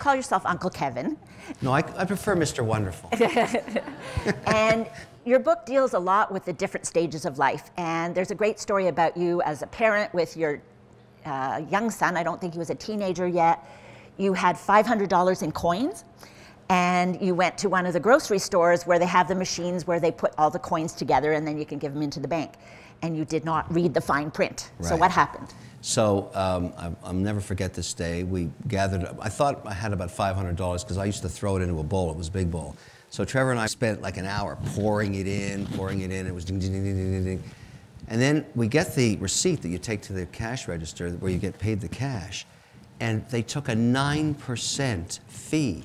call yourself Uncle Kevin. No, I prefer Mr. Wonderful. And your book deals a lot with the different stages of life. And there's a great story about you as a parent with your young son. I don't think he was a teenager yet. You had $500 in coins, and you went to one of the grocery stores where they have the machines where they put all the coins together and then you can give them into the bank. And you did not read the fine print. Right. So what happened? So I'll never forget this day. We gathered, I thought I had about $500 because I used to throw it into a bowl. It was a big bowl. So Trevor and I spent like an hour pouring it in. It was ding, ding, ding, ding, ding, ding. And then we get the receipt that you take to the cash register where you get paid the cash. And they took a 9% fee.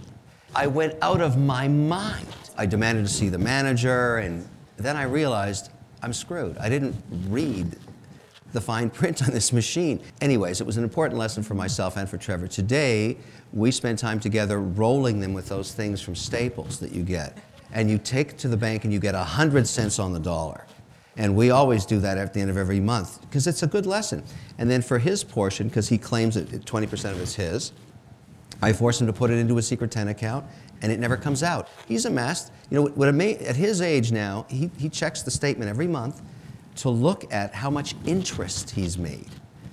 I went out of my mind. I demanded to see the manager, and then I realized I'm screwed. I didn't read the fine print on this machine. Anyways, it was an important lesson for myself and for Trevor. Today, we spend time together rolling them with those things from Staples that you get. And you take it to the bank and you get 100 cents on the dollar. And we always do that at the end of every month because it's a good lesson. And then for his portion, because he claims that 20% of it's his, I force him to put it into a secret 10 account, and it never comes out. He's amassed, you know, at his age now, he checks the statement every month to look at how much interest he's made,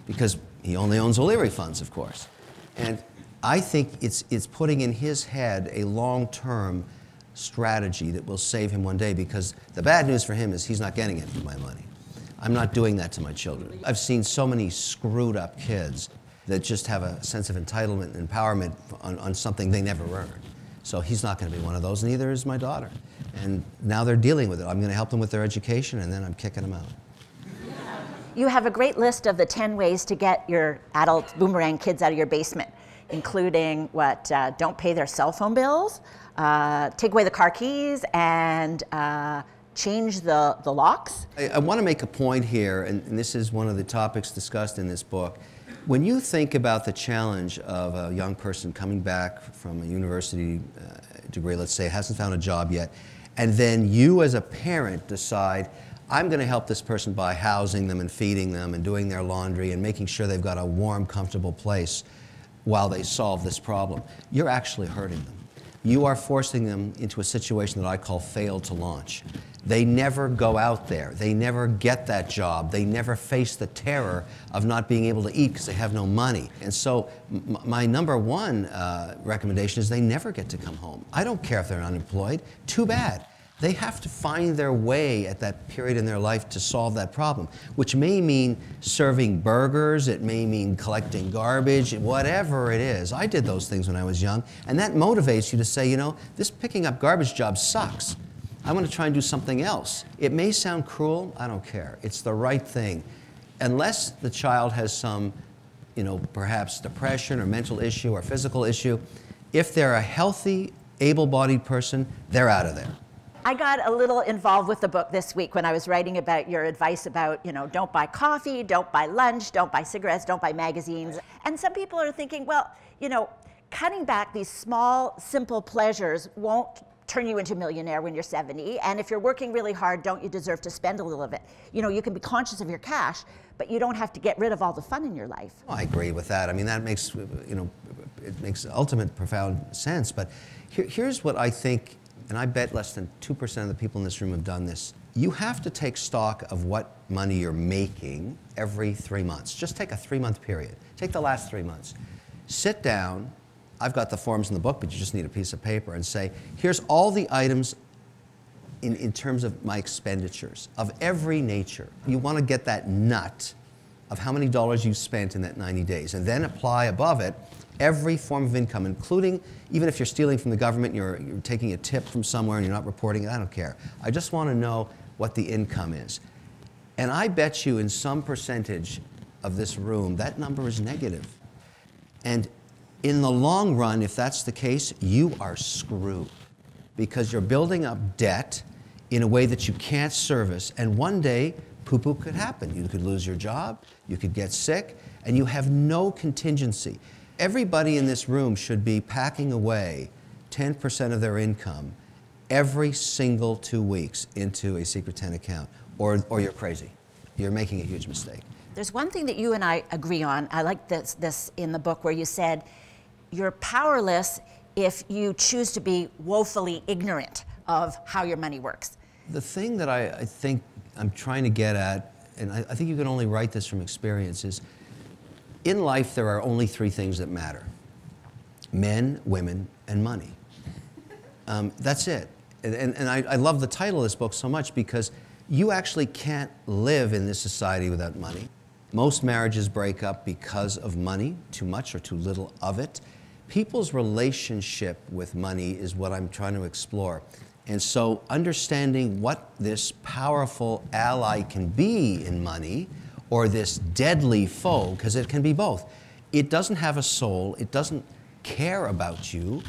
because he only owns O'Leary funds, of course. And I think it's putting in his head a long-term strategy that will save him one day, because the bad news for him is he's not getting any of my money. I'm not doing that to my children. I've seen so many screwed up kids that just have a sense of entitlement and empowerment on something they never earned. So he's not going to be one of those, and neither is my daughter. And now they're dealing with it. I'm going to help them with their education, and then I'm kicking them out. You have a great list of the 10 ways to get your adult boomerang kids out of your basement, including what, don't pay their cell phone bills, take away the car keys, and change the locks. I want to make a point here, and this is one of the topics discussed in this book. When you think about the challenge of a young person coming back from a university degree, let's say, hasn't found a job yet, and then you as a parent decide, I'm going to help this person by housing them and feeding them and doing their laundry and making sure they've got a warm, comfortable place while they solve this problem, you're actually hurting them. You are forcing them into a situation that I call fail to launch. They never go out there. They never get that job. They never face the terror of not being able to eat because they have no money. And so my number one recommendation is they never get to come home. I don't care if they're unemployed. Too bad. They have to find their way at that period in their life to solve that problem, which may mean serving burgers, it may mean collecting garbage, whatever it is. I did those things when I was young, and that motivates you to say, you know, this picking up garbage job sucks. I want to try and do something else. It may sound cruel, I don't care. It's the right thing. Unless the child has some, you know, perhaps depression or mental issue or physical issue, if they're a healthy, able-bodied person, they're out of there. I got a little involved with the book this week when I was writing about your advice about, you know, don't buy coffee, don't buy lunch, don't buy cigarettes, don't buy magazines. And some people are thinking, well, you know, cutting back these small, simple pleasures won't turn you into a millionaire when you're 70. And if you're working really hard, don't you deserve to spend a little of it? You know, you can be conscious of your cash, but you don't have to get rid of all the fun in your life. Well, I agree with that. I mean, that makes, you know, it makes ultimate profound sense. But here's what I think, and I bet less than 2% of the people in this room have done this. You have to take stock of what money you're making every 3 months. Just take a 3-month period. Take the last 3 months. Sit down. I've got the forms in the book, but you just need a piece of paper, and say, here's all the items in terms of my expenditures of every nature. You want to get that nut of how many dollars you spent in that 90 days, and then apply above it every form of income, including even if you're stealing from the government, you're taking a tip from somewhere and you're not reporting it, I don't care. I just want to know what the income is. And I bet you in some percentage of this room, that number is negative. And in the long run, if that's the case, you are screwed, because you're building up debt in a way that you can't service, and one day, poo-poo could happen. You could lose your job, you could get sick, and you have no contingency. Everybody in this room should be packing away 10% of their income every single 2 weeks into a secret 10 account, or you're crazy. You're making a huge mistake. There's one thing that you and I agree on. I like this in the book where you said, you're powerless if you choose to be woefully ignorant of how your money works. The thing that I think I'm trying to get at, and I think you can only write this from experience, is in life there are only three things that matter: men, women, and money. That's it. And I love the title of this book so much because you actually can't live in this society without money. Most marriages break up because of money, too much or too little of it. People's relationship with money is what I'm trying to explore. And so understanding what this powerful ally can be in money, or this deadly foe, because it can be both. It doesn't have a soul, it doesn't care about you,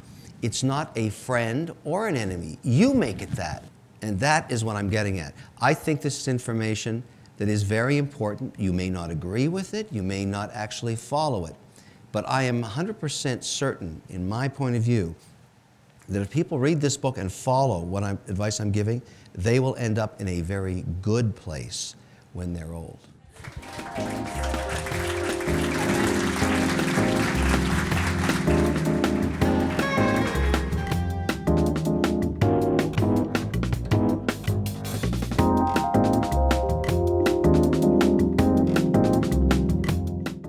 it's not a friend or an enemy. You make it that. And that is what I'm getting at. I think this is information that is very important. You may not agree with it, you may not actually follow it. But I am 100% certain, in my point of view, that if people read this book and follow what advice I'm giving, they will end up in a very good place when they're old.